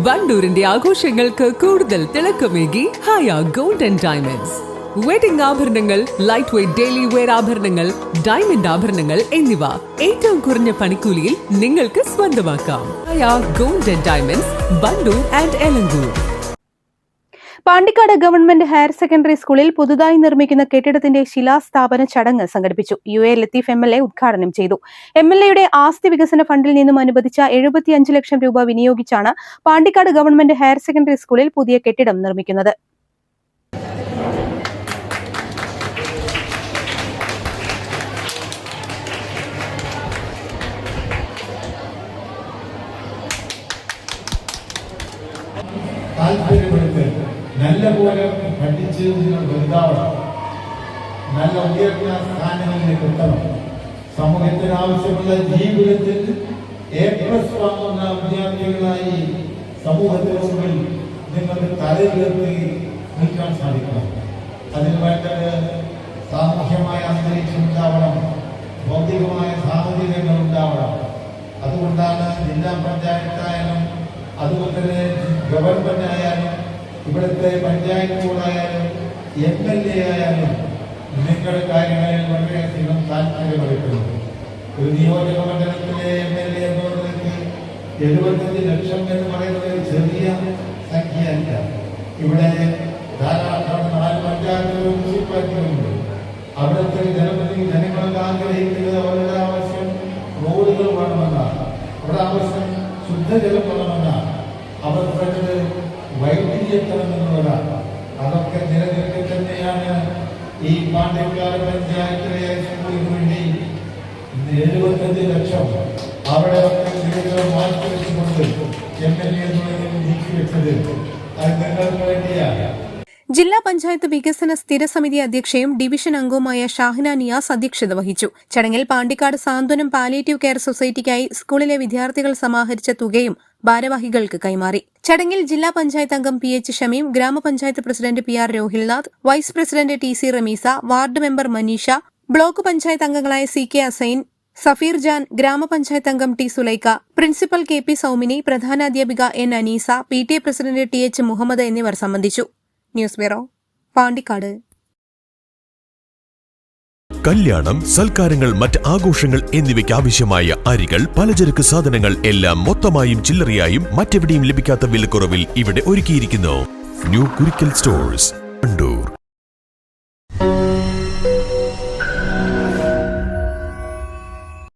വണ്ടൂരിന്റെ ആഘോഷങ്ങൾക്ക് കൂടുതൽ തിളക്കമേകി Haya gold and diamonds. Wedding ആഭരണങ്ങൾ, ലൈറ്റ് വെയ്റ്റ് ഡെയിലി വെയർ ആഭരണങ്ങൾ, ഡയമണ്ട് ആഭരണങ്ങൾ എന്നിവ ഏറ്റവും കുറഞ്ഞ പണിക്കൂലിയിൽ നിങ്ങൾക്ക് സ്വന്തമാക്കാം. Haya gold and diamonds, Wandoor and Elankur. Pandikkad government higher secondary സ്കൂളിൽ പുതുതായി നിർമ്മിക്കുന്ന കെട്ടിടത്തിന്റെ ശിലാസ്ഥാപന ചടങ്ങ് സംഘടിപ്പിച്ചു. UA ലത്തീഫ് MLA ഉദ്ഘാടനം ചെയ്തു. MLAയുടെ ആസ്തി വികസന ഫണ്ടിൽ നിന്നും അനുവദിച്ച 75 ലക്ഷം രൂപ വിനിയോഗിച്ചാണ് പാണ്ടിക്കാട് ഗവൺമെന്റ് ഹയർ സെക്കൻഡറി സ്കൂളിൽ പുതിയ കെട്ടിടം നിർമ്മിക്കുന്നത്. നല്ല പോലെ പഠിച്ച് നിങ്ങൾ വലുതാവണം, നല്ല ഉയർന്ന സ്ഥാനങ്ങളിലേക്ക് എത്തണം. സമൂഹത്തിന് ആവശ്യമുള്ള ജീവിതത്തിൽ A+ വാങ്ങുന്ന വിദ്യാർത്ഥികളായി സമൂഹത്തിന് മുമ്പിൽ നിങ്ങൾക്ക് തലയുയർത്തി നിൽക്കാൻ സാധിക്കണം. അതിന് വേണ്ടത് സാമൂഹ്യമായ അന്തരീക്ഷം ഉണ്ടാവണം, ഭൗതികമായ സാഹചര്യങ്ങൾ ഉണ്ടാവണം. അതുകൊണ്ടാണ് ജില്ലാ പഞ്ചായത്തായാലും അതുപോലെ തന്നെ ഗവൺമെന്റ് ആയാലും ഇവിടുത്തെ പഞ്ചായത്ത് ബോർഡായാലും MLA ആയാലും നിങ്ങളുടെ കാര്യങ്ങളിൽ വളരെയധികം താല്പര്യമെടുക്കുന്നു. ഒരു നിയോജക മണ്ഡലത്തിലെ MLA എന്നുള്ളവർക്ക് 75 ലക്ഷം എന്ന് പറയുന്നത് ഒരു ചെറിയ സംഖ്യയല്ല. ഇവിടെ ധാരാളം 4 പഞ്ചായത്തുകളും മുനിസിപ്പാലിറ്റികളുണ്ട്. അവിടുത്തെ ജനങ്ങൾക്ക് ആഗ്രഹിക്കുന്നത് അവരുടെ ആവശ്യം റോഡുകൾ വേണമെന്നാണ്, അവരുടെ ആവശ്യം ശുദ്ധജലം വേണമെന്നാണ്, അവർക്ക് വൈദ്യുതി എത്തണമെന്നുള്ളതാണ്. അതൊക്കെ നിലനിൽക്കെ തന്നെയാണ് ഈ പാണ്ടിക്കാട് പഞ്ചായത്തിലെ സ്കൂളിന് വേണ്ടി 75 ലക്ഷം അവിടെ മാറ്റി വെച്ചുകൊണ്ട് MLA നീക്കിവെച്ചത്. അത് നിങ്ങൾക്ക് വേണ്ടിയാണ്. ജില്ലാ പഞ്ചായത്ത് വികസന സ്ഥിരസമിതി അധ്യക്ഷയും ഡിവിഷൻ അംഗവുമായ ഷാഹിന നിയാസ് അധ്യക്ഷത വഹിച്ചു. ചടങ്ങിൽ പാണ്ടിക്കാട് സാന്ത്വനം പാലിയേറ്റീവ് കെയർ സൊസൈറ്റിക്കായി സ്കൂളിലെ വിദ്യാർത്ഥികൾ സമാഹരിച്ച തുകയും ഭാരവാഹികൾക്ക് കൈമാറി. ചടങ്ങിൽ ജില്ലാ പഞ്ചായത്ത് അംഗം PH ഷമീം, ഗ്രാമപഞ്ചായത്ത് president PR Rohilnath, vice president TC Rameesa, ward member Maneesha, block panchayat അംഗങ്ങളായ CK അസൈൻ, സഫീർ ജാൻ, ഗ്രാമപഞ്ചായത്ത് അംഗം T Sulaikha, principal KP Soumini, പ്രധാനാധ്യാപിക N Aneesa, PTA president TH Muhammad എന്നിവർ സംബന്ധിച്ചു. News bureau, Pandikkad. കല്യാണം, സൽക്കാരങ്ങൾ, മറ്റ് ആഘോഷങ്ങൾ എന്നിവയ്ക്ക് ആവശ്യമായ അരികൾ, പലചരക്ക് സാധനങ്ങൾ എല്ലാം മൊത്തമായും ചില്ലറയായും മറ്റെവിടെയും ലഭിക്കാത്ത വിലക്കുറവിൽ ഇവിടെ ഒരുക്കിയിരിക്കുന്നു. New Kurikkal stores, Wandoor.